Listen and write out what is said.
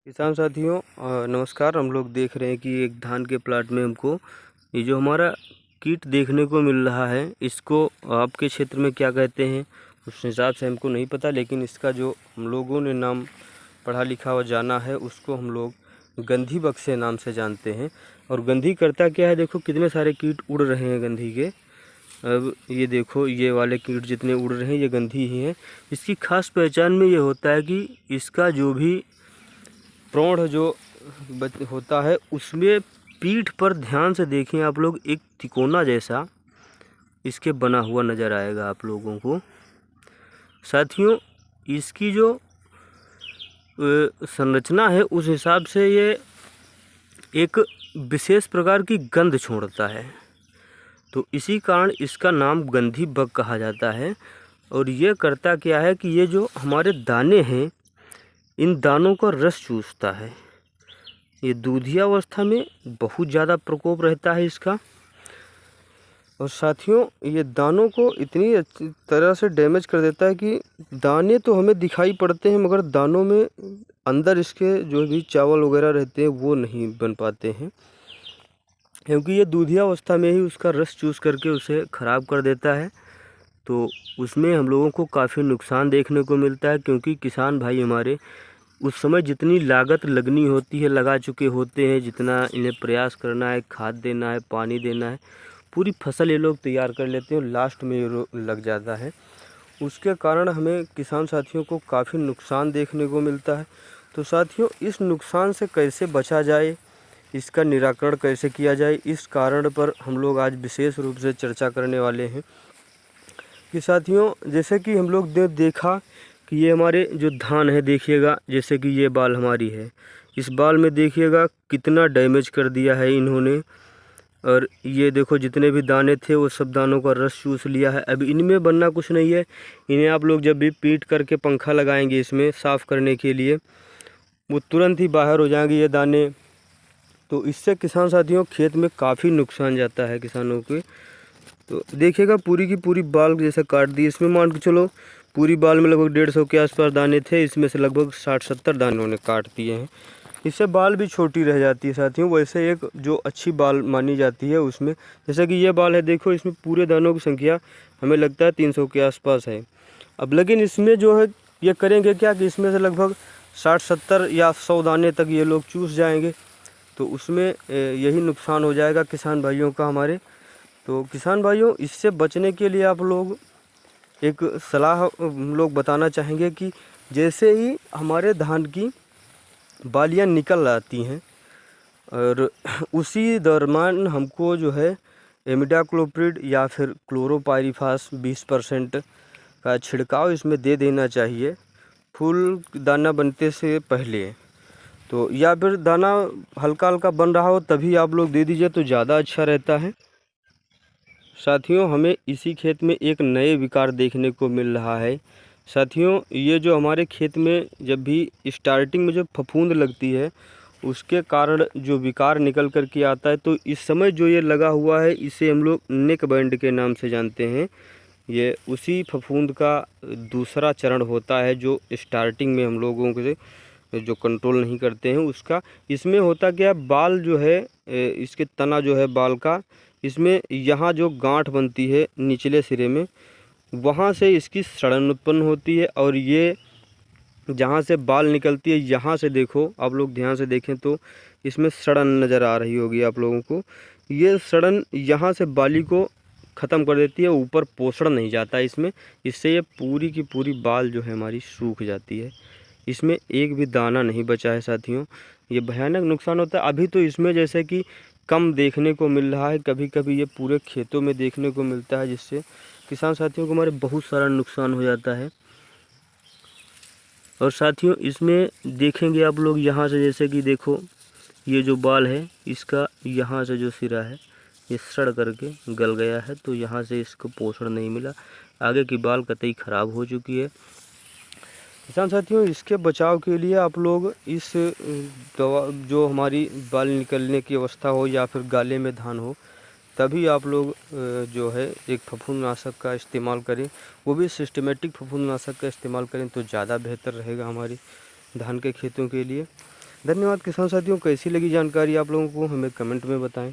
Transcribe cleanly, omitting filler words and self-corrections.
किसान साथियों नमस्कार। हम लोग देख रहे हैं कि एक धान के प्लाट में हमको ये जो हमारा कीट देखने को मिल रहा है, इसको आपके क्षेत्र में क्या कहते हैं उस हिसाब से हमको नहीं पता, लेकिन इसका जो हम लोगों ने नाम पढ़ा लिखा और जाना है उसको हम लोग गंधी बक्से नाम से जानते हैं। और गंधी करता क्या है, देखो कितने सारे कीट उड़ रहे हैं गंधी के। अब ये देखो, ये वाले कीट जितने उड़ रहे हैं ये गंधी ही हैं। इसकी खास पहचान में ये होता है कि इसका जो भी प्रौढ़ जो होता है उसमें पीठ पर ध्यान से देखें आप लोग, एक तिकोना जैसा इसके बना हुआ नज़र आएगा आप लोगों को। साथियों, इसकी जो संरचना है उस हिसाब से ये एक विशेष प्रकार की गंध छोड़ता है, तो इसी कारण इसका नाम गंधी बग कहा जाता है। और ये करता क्या है कि ये जो हमारे दाने हैं इन दानों का रस चूसता है। ये दूधिया अवस्था में बहुत ज़्यादा प्रकोप रहता है इसका। और साथियों, ये दानों को इतनी अच्छी तरह से डैमेज कर देता है कि दाने तो हमें दिखाई पड़ते हैं मगर दानों में अंदर इसके जो भी चावल वगैरह रहते हैं वो नहीं बन पाते हैं, क्योंकि ये दूधिया अवस्था में ही उसका रस चूस करके उसे ख़राब कर देता है। तो उसमें हम लोगों को काफ़ी नुकसान देखने को मिलता है, क्योंकि किसान भाई हमारे उस समय जितनी लागत लगनी होती है लगा चुके होते हैं, जितना इन्हें प्रयास करना है, खाद देना है, पानी देना है, पूरी फसल ये लोग तैयार कर लेते हैं, लास्ट में ये लग जाता है। उसके कारण हमें किसान साथियों को काफ़ी नुकसान देखने को मिलता है। तो साथियों, इस नुकसान से कैसे बचा जाए, इसका निराकरण कैसे किया जाए, इस कारण पर हम लोग आज विशेष रूप से चर्चा करने वाले हैं। कि साथियों, जैसे कि हम लोग ने देखा कि ये हमारे जो धान है, देखिएगा जैसे कि ये बाल हमारी है, इस बाल में देखिएगा कितना डैमेज कर दिया है इन्होंने। और ये देखो जितने भी दाने थे वो सब दानों का रस चूस लिया है। अब इनमें बनना कुछ नहीं है, इन्हें आप लोग जब भी पीट करके पंखा लगाएंगे इसमें साफ़ करने के लिए, वो तुरंत ही बाहर हो जाएंगे ये दाने। तो इससे किसान साथियों खेत में काफ़ी नुकसान जाता है किसानों के। तो देखिएगा पूरी की पूरी बाल जैसे काट दी, इसमें मान के चलो पूरी बाल में लगभग 150 के आसपास दाने थे, इसमें से लगभग 60-70 दानों ने काट दिए हैं। इससे बाल भी छोटी रह जाती है साथियों। वैसे एक जो अच्छी बाल मानी जाती है उसमें, जैसे कि ये बाल है, देखो इसमें पूरे दानों की संख्या हमें लगता है 300 के आसपास है। अब लेकिन इसमें जो है ये करेंगे क्या कि इसमें से लगभग 60-70 या 100 दाने तक ये लोग चूस जाएंगे, तो उसमें यही नुकसान हो जाएगा किसान भाइयों का हमारे। तो किसान भाइयों, इससे बचने के लिए आप लोग एक सलाह हम लोग बताना चाहेंगे कि जैसे ही हमारे धान की बालियाँ निकल आती हैं और उसी दरम्यान हमको जो है इमिडाक्लोप्रिड या फिर क्लोरोपाइरीफास 20% का छिड़काव इसमें दे देना चाहिए फूल दाना बनते से पहले। तो या फिर दाना हल्का हल्का बन रहा हो तभी आप लोग दे दीजिए तो ज़्यादा अच्छा रहता है। साथियों, हमें इसी खेत में एक नए विकार देखने को मिल रहा है। साथियों, ये जो हमारे खेत में जब भी स्टार्टिंग में जो फफूंद लगती है उसके कारण जो विकार निकल कर के आता है, तो इस समय जो ये लगा हुआ है इसे हम लोग नेक बैंड के नाम से जानते हैं। ये उसी फफूंद का दूसरा चरण होता है जो स्टार्टिंग में हम लोगों के जो कंट्रोल नहीं करते हैं उसका। इसमें होता क्या, बाल जो है इसके तना जो है बाल का, इसमें यहाँ जो गांठ बनती है निचले सिरे में, वहाँ से इसकी सड़न उत्पन्न होती है। और ये जहाँ से बाल निकलती है यहाँ से देखो आप लोग ध्यान से देखें तो इसमें सड़न नज़र आ रही होगी आप लोगों को। ये सड़न यहाँ से बाली को ख़त्म कर देती है, ऊपर पोषण नहीं जाता इसमें, इससे ये पूरी की पूरी बाल जो है हमारी सूख जाती है। इसमें एक भी दाना नहीं बचा है साथियों। ये भयानक नुकसान होता है। अभी तो इसमें जैसे कि कम देखने को मिल रहा है, कभी कभी ये पूरे खेतों में देखने को मिलता है, जिससे किसान साथियों को हमारे बहुत सारा नुकसान हो जाता है। और साथियों, इसमें देखेंगे आप लोग यहाँ से, जैसे कि देखो ये जो बाल है इसका यहाँ से जो सिरा है ये सड़ करके गल गया है, तो यहाँ से इसको पोषण नहीं मिला, आगे की बाल कतई ख़राब हो चुकी है। किसान साथियों, इसके बचाव के लिए आप लोग इस दवा जो हमारी बाल निकलने की अवस्था हो या फिर गाले में धान हो, तभी आप लोग जो है एक फफूंदनाशक का इस्तेमाल करें, वो भी सिस्टमेटिक फफूंदनाशक का इस्तेमाल करें तो ज़्यादा बेहतर रहेगा हमारी धान के खेतों के लिए। धन्यवाद किसान साथियों। कैसी लगी जानकारी आप लोगों को हमें कमेंट में बताएं।